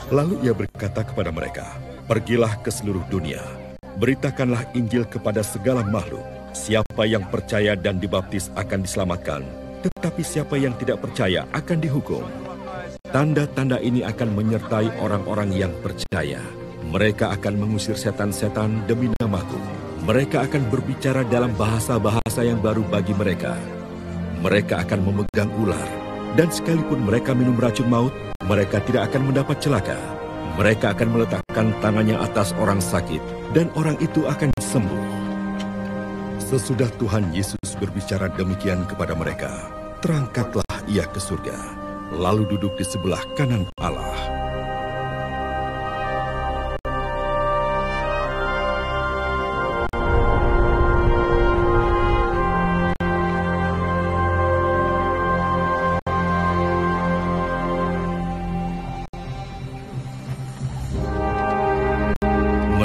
Lalu ia berkata kepada mereka, "Pergilah ke seluruh dunia, beritakanlah Injil kepada segala makhluk. Siapa yang percaya dan dibaptis akan diselamatkan, tetapi siapa yang tidak percaya akan dihukum. Tanda-tanda ini akan menyertai orang-orang yang percaya. Mereka akan mengusir setan-setan demi namaku. Mereka akan berbicara dalam bahasa-bahasa yang baru bagi mereka. Mereka akan memegang ular, dan sekalipun mereka minum racun maut, mereka tidak akan mendapat celaka. Mereka akan meletakkan tangannya atas orang sakit, dan orang itu akan sembuh." Sesudah Tuhan Yesus berbicara demikian kepada mereka, terangkatlah ia ke surga, lalu duduk di sebelah kanan Allah.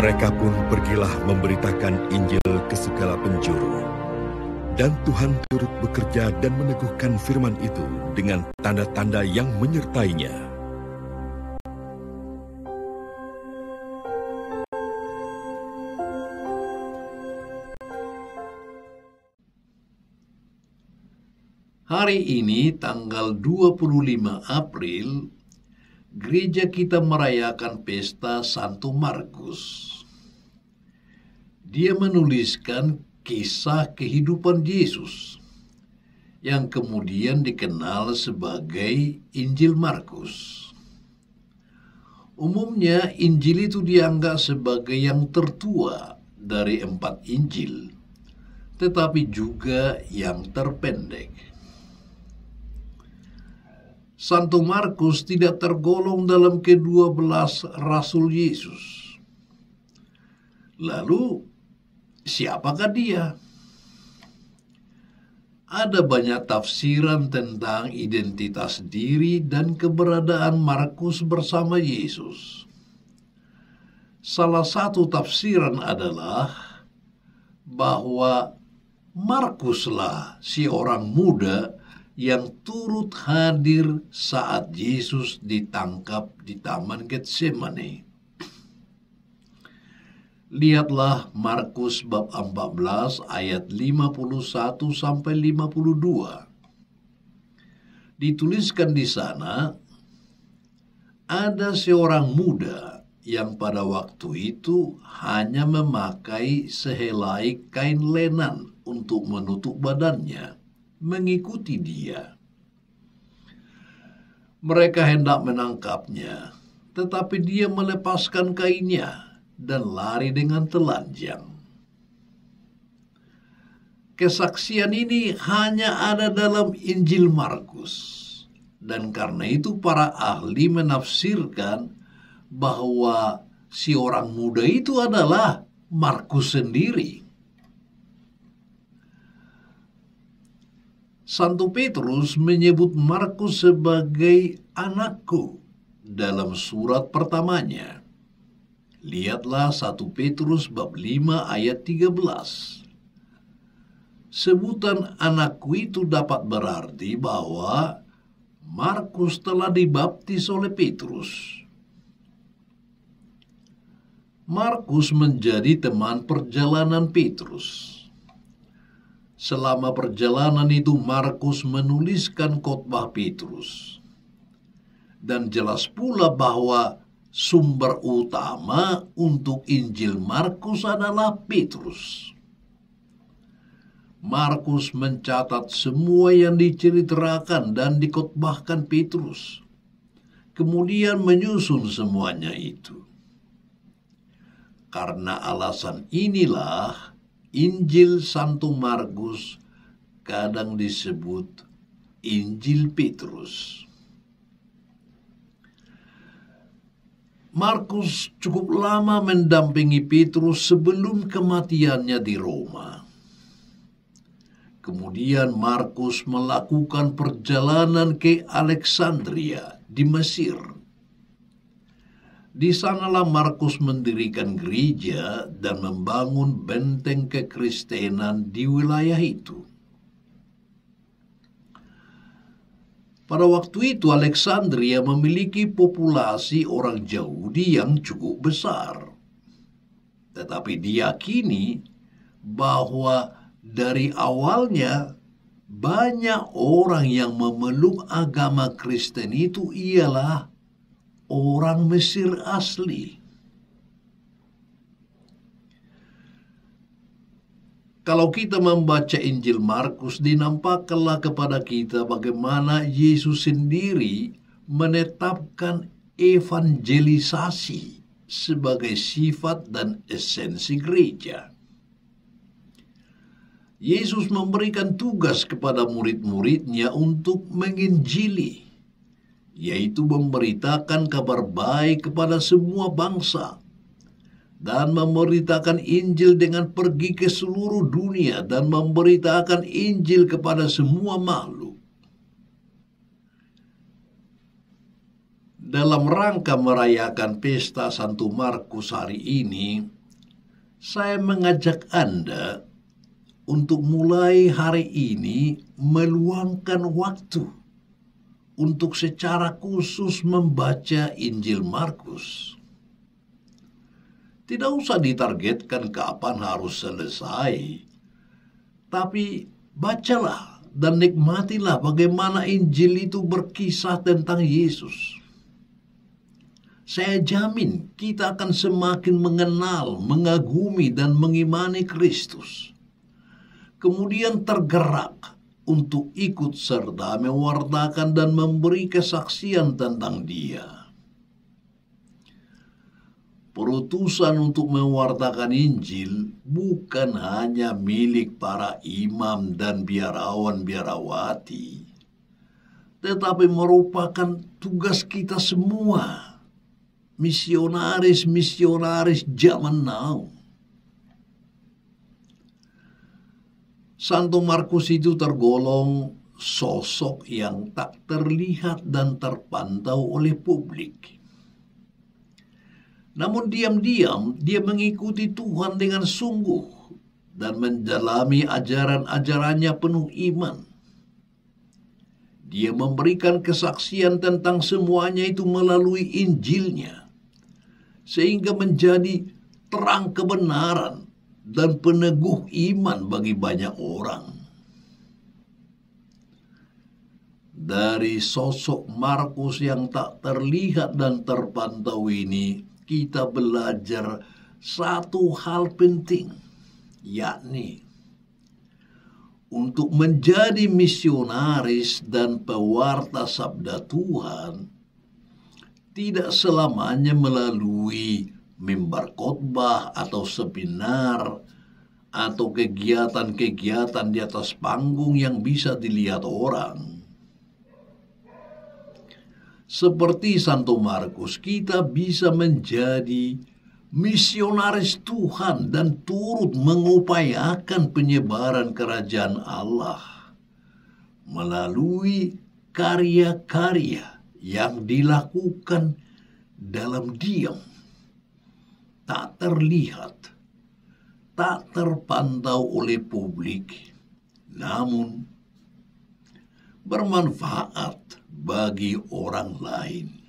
Mereka pun pergilah memberitakan Injil ke segala penjuru. Dan Tuhan turut bekerja dan meneguhkan firman itu dengan tanda-tanda yang menyertainya. Hari ini tanggal 25 April, gereja kita merayakan pesta Santo Markus. Dia menuliskan kisah kehidupan Yesus yang kemudian dikenal sebagai Injil Markus. Umumnya Injil itu dianggap sebagai yang tertua dari 4 Injil, tetapi juga yang terpendek. Santo Markus tidak tergolong dalam ke-12 Rasul Yesus. Lalu, siapakah dia? Ada banyak tafsiran tentang identitas diri dan keberadaan Markus bersama Yesus. Salah satu tafsiran adalah bahwa Markuslah si orang muda yang turut hadir saat Yesus ditangkap di Taman Getsemani. Lihatlah Markus bab 14 ayat 51 sampai 52. Dituliskan di sana, ada seorang muda yang pada waktu itu hanya memakai sehelai kain lenan untuk menutup badannya, mengikuti dia. Mereka hendak menangkapnya, tetapi dia melepaskan kainnya dan lari dengan telanjang. Kesaksian ini hanya ada dalam Injil Markus, dan karena itu para ahli menafsirkan bahwa si orang muda itu adalah Markus sendiri. Santo Petrus menyebut Markus sebagai anakku dalam surat pertamanya. Lihatlah 1 Petrus bab 5 ayat 13. Sebutan anakku itu dapat berarti bahwa Markus telah dibaptis oleh Petrus. Markus menjadi teman perjalanan Petrus. Selama perjalanan itu Markus menuliskan khotbah Petrus. Dan jelas pula bahwa sumber utama untuk Injil Markus adalah Petrus. Markus mencatat semua yang diceritakan dan dikhotbahkan Petrus, kemudian menyusun semuanya itu. Karena alasan inilah Injil Santo Markus kadang disebut Injil Petrus. Markus cukup lama mendampingi Petrus sebelum kematiannya di Roma. Kemudian Markus melakukan perjalanan ke Alexandria di Mesir. Di sanalah Markus mendirikan gereja dan membangun benteng kekristenan di wilayah itu. Pada waktu itu Alexandria memiliki populasi orang Yahudi yang cukup besar. Tetapi diyakini bahwa dari awalnya banyak orang yang memeluk agama Kristen itu ialah orang Mesir asli. Kalau kita membaca Injil Markus, dinampakkanlah kepada kita bagaimana Yesus sendiri menetapkan evangelisasi sebagai sifat dan esensi gereja. Yesus memberikan tugas kepada murid-muridnya untuk menginjili, yaitu memberitakan kabar baik kepada semua bangsa, dan memberitakan Injil dengan pergi ke seluruh dunia dan memberitakan Injil kepada semua makhluk. Dalam rangka merayakan pesta Santo Markus hari ini, saya mengajak Anda untuk mulai hari ini meluangkan waktu untuk secara khusus membaca Injil Markus. Tidak usah ditargetkan kapan harus selesai, tapi bacalah dan nikmatilah bagaimana Injil itu berkisah tentang Yesus. Saya jamin kita akan semakin mengenal, mengagumi, dan mengimani Kristus. Kemudian tergerak untuk ikut serta mewartakan dan memberi kesaksian tentang Dia. Perutusan untuk mewartakan Injil bukan hanya milik para imam dan biarawan-biarawati, tetapi merupakan tugas kita semua, misionaris-misionaris zaman now. Santo Markus itu tergolong sosok yang tak terlihat dan terpantau oleh publik. Namun diam-diam dia mengikuti Tuhan dengan sungguh dan mendalami ajaran-ajarannya penuh iman. Dia memberikan kesaksian tentang semuanya itu melalui Injilnya, sehingga menjadi terang kebenaran dan peneguh iman bagi banyak orang. Dari sosok Markus yang tak terlihat dan terpantau ini, kita belajar satu hal penting, yakni untuk menjadi misionaris dan pewarta sabda Tuhan tidak selamanya melalui mimbar khotbah atau seminar atau kegiatan-kegiatan di atas panggung yang bisa dilihat orang. Seperti Santo Markus, kita bisa menjadi misionaris Tuhan dan turut mengupayakan penyebaran kerajaan Allah melalui karya-karya yang dilakukan dalam diam, tak terlihat, tak terpantau oleh publik, namun bermanfaat bagi orang lain.